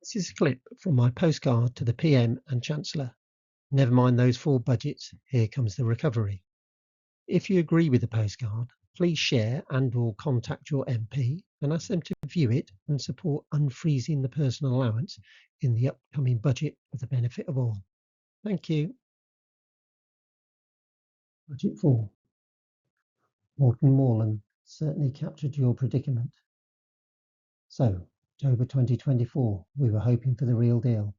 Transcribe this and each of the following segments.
This is a clip from my postcard to the PM and Chancellor. Never mind those 4 budgets, here comes the recovery. If you agree with the postcard, please share and/or contact your MP and ask them to view it and support unfreezing the personal allowance in the upcoming budget for the benefit of all. Thank you. Budget 4. Morton Morland certainly captured your predicament. So, October 2024, we were hoping for the real deal.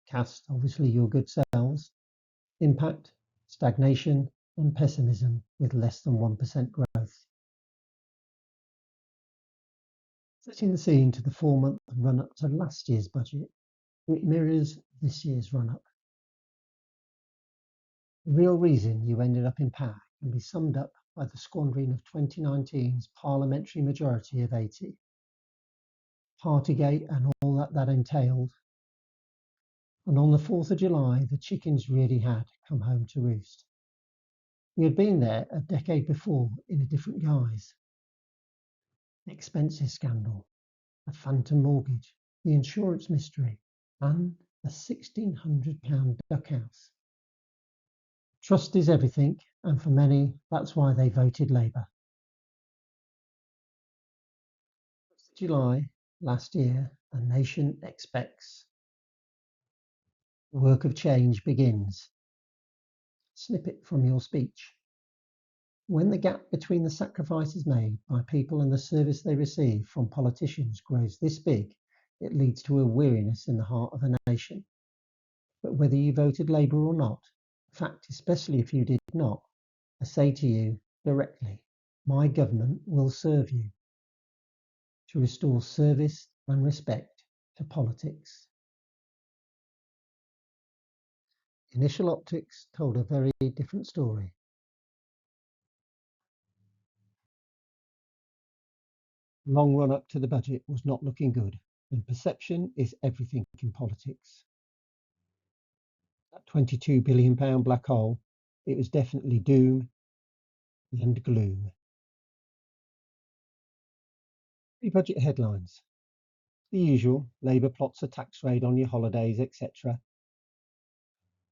Cast, obviously, your good selves. Impact, stagnation, and pessimism with less than 1% growth. Setting the scene to the 4-month run-up to last year's budget, it mirrors this year's run-up. The real reason you ended up in power can be summed up by the squandering of 2019's parliamentary majority of 80. Partygate and all that entailed. And on the 4th of July, the chickens really had come home to roost. We had been there a decade before in a different guise. The expenses scandal, the phantom mortgage, the insurance mystery, and the £1,600 duck house. Trust is everything, and for many, that's why they voted Labour. 1st of July last year, the nation expects. The work of change begins. Snippet from your speech. When the gap between the sacrifices made by people and the service they receive from politicians grows this big, it leads to a weariness in the heart of a nation. But whether you voted Labour or not, in fact, especially if you did not, I say to you directly, my government will serve you to restore service and respect to politics. Initial optics told a very different story. Long run up to the budget was not looking good, and perception is everything in politics. That £22 billion black hole, it was definitely doom and gloom. The budget headlines. The usual, Labour plots a tax raid on your holidays, etc.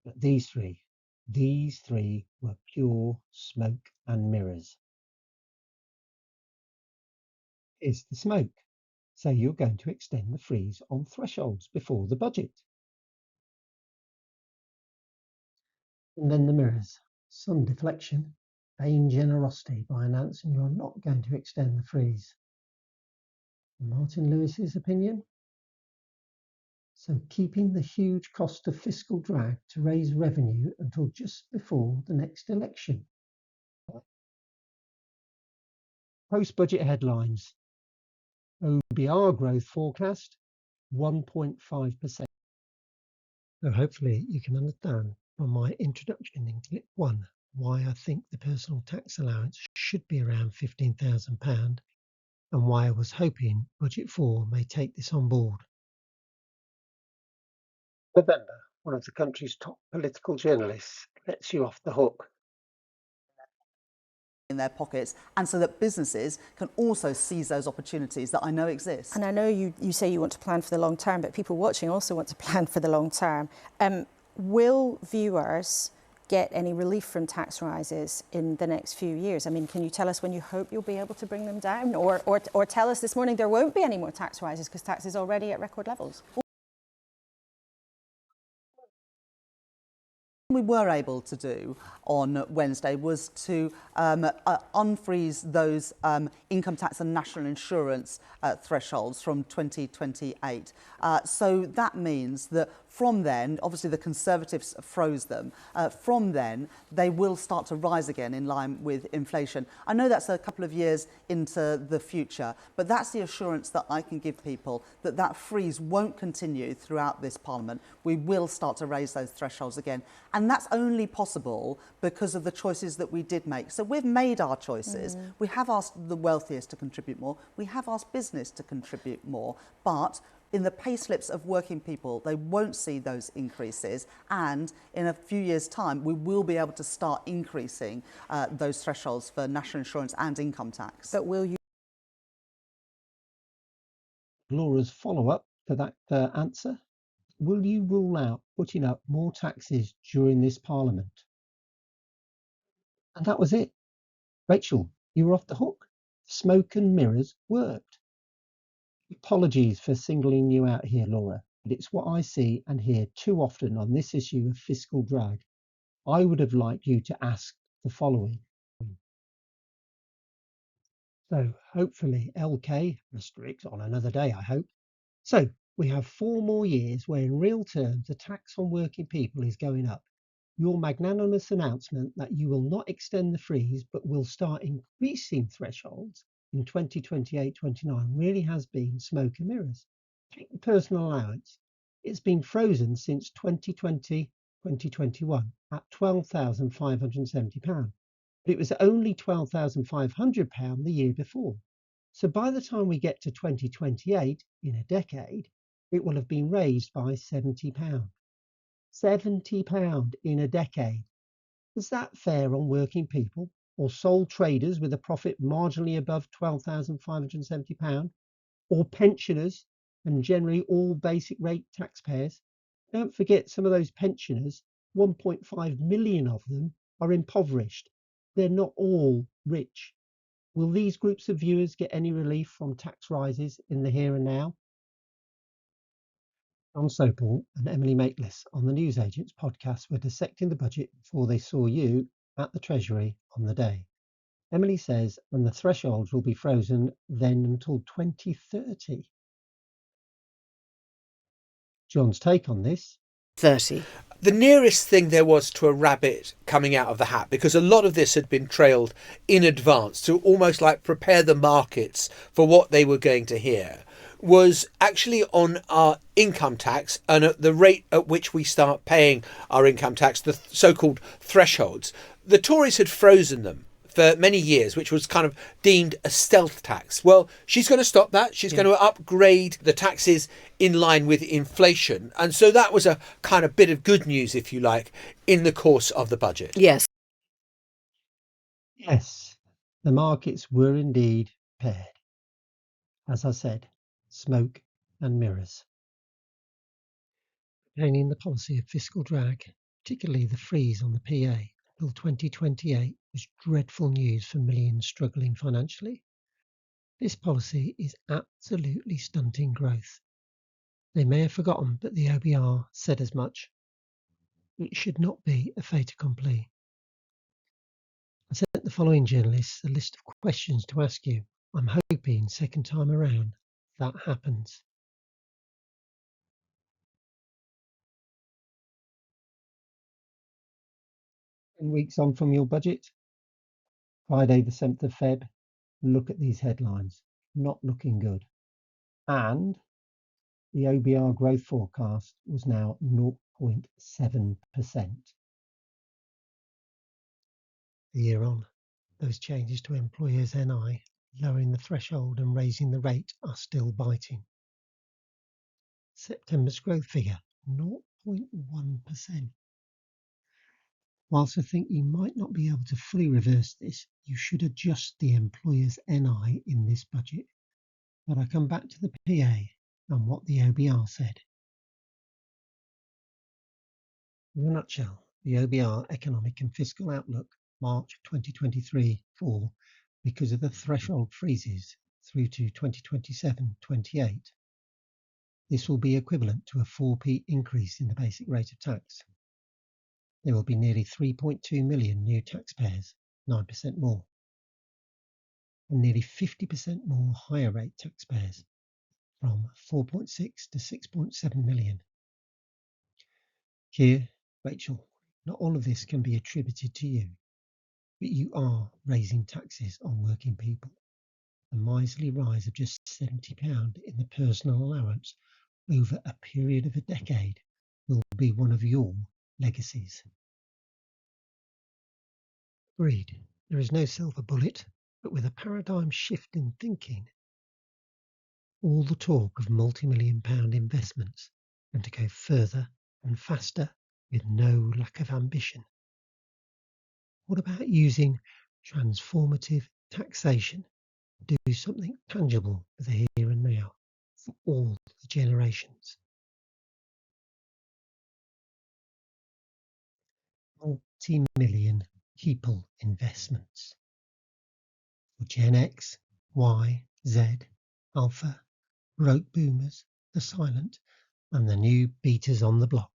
But these three were pure smoke and mirrors. Here's the smoke. Say you're going to extend the freeze on thresholds before the budget. And then the mirrors. Some deflection, vain generosity by announcing you're not going to extend the freeze. Martin Lewis's opinion? So keeping the huge cost of fiscal drag to raise revenue until just before the next election. Post-budget headlines. OBR growth forecast, 1.5%. So hopefully you can understand from my introduction in clip 1 why I think the personal tax allowance should be around £15,000 and why I was hoping Budget 4 may take this on board. November, one of the country's top political journalists lets you off the hook. In their pockets, and so that businesses can also seize those opportunities that I know exist. And I know you say you want to plan for the long term, but people watching also want to plan for the long term. Will viewers get any relief from tax rises in the next few years? I mean, can you tell us when you hope you'll be able to bring them down? Or tell us this morning there won't be any more tax rises because tax is already at record levels? What we were able to do on Wednesday was to unfreeze those income tax and national insurance thresholds from 2028. So that means that from then, obviously the Conservatives froze them, from then they will start to rise again in line with inflation. I know that's a couple of years into the future, but that's the assurance that I can give people, that that freeze won't continue throughout this Parliament. We will start to raise those thresholds again. And that's only possible because of the choices that we did make. So we've made our choices. We have asked the wealthiest to contribute more. We have asked business to contribute more. But in the payslips of working people, they won't see those increases. And in a few years' time, we will be able to start increasing those thresholds for national insurance and income tax. But will you? Laura's follow-up for that answer. Will you rule out putting up more taxes during this Parliament? And that was it. Rachel, you were off the hook. Smoke and mirrors worked. Apologies for singling you out here, Laura, but it's what I see and hear too often on this issue of fiscal drag. I would have liked you to ask the following. So hopefully LK restricts on another day, I hope. So we have 4 more years where in real terms the tax on working people is going up. Your magnanimous announcement that you will not extend the freeze but will start increasing thresholds in 2028-29 really has been smoke and mirrors. Take the personal allowance. It's been frozen since 2020-2021 at £12,570. But it was only £12,500 the year before. So by the time we get to 2028, in a decade, it will have been raised by £70. £70 in a decade. Is that fair on working people or sole traders with a profit marginally above £12,570? Or pensioners and generally all basic rate taxpayers? Don't forget some of those pensioners, 1.5 million of them, are impoverished. They're not all rich. Will these groups of viewers get any relief from tax rises in the here and now? John Sopel and Emily Maitlis on the Newsagents podcast were dissecting the budget before they saw you at the Treasury on the day. Emily says, and the thresholds will be frozen then until 2030. John's take on this. 30. The nearest thing there was to a rabbit coming out of the hat, because a lot of this had been trailed in advance to almost like prepare the markets for what they were going to hear, was actually on our income tax and at the rate at which we start paying our income tax, the so-called thresholds. The Tories had frozen them for many years, which was kind of deemed a stealth tax. Well, she's going to stop that. She's going to upgrade the taxes in line with inflation. And so that was a kind of bit of good news, if you like, in the course of the budget. Yes. Yes, the markets were indeed paired. As I said, smoke and mirrors. Maintaining the policy of fiscal drag, particularly the freeze on the PA until 2028, was dreadful news for millions struggling financially. This policy is absolutely stunting growth. They may have forgotten, but the OBR said as much. It should not be a fait accompli. I sent the following journalists a list of questions to ask you. I'm hoping second time around that happens. Weeks on from your budget, Friday the 7th of Feb, look at these headlines, not looking good. And the OBR growth forecast was now 0.7%. A year on, those changes to employers' NI, lowering the threshold and raising the rate, are still biting. September's growth figure, 0.1%. Whilst I think you might not be able to fully reverse this, you should adjust the employer's NI in this budget. But I come back to the PA and what the OBR said. In a nutshell, the OBR Economic and Fiscal Outlook, March 2023-4, because of the threshold freezes through to 2027-28. This will be equivalent to a 4p increase in the basic rate of tax. There will be nearly 3.2 million new taxpayers, 9% more, and nearly 50% more higher rate taxpayers, from 4.6 to 6.7 million. Here, Rachel, not all of this can be attributed to you, but you are raising taxes on working people. A miserly rise of just £70 in the personal allowance over a period of a decade will be one of your legacies. Agreed, there is no silver bullet, but with a paradigm shift in thinking, all the talk of multi-million-pound investments and to go further and faster with no lack of ambition. What about using transformative taxation to do something tangible for the here and now? for all the generations. Multi-million people investments for Gen X, Y, Z, Alpha, Rote Boomers, the silent, and the new beaters on the block.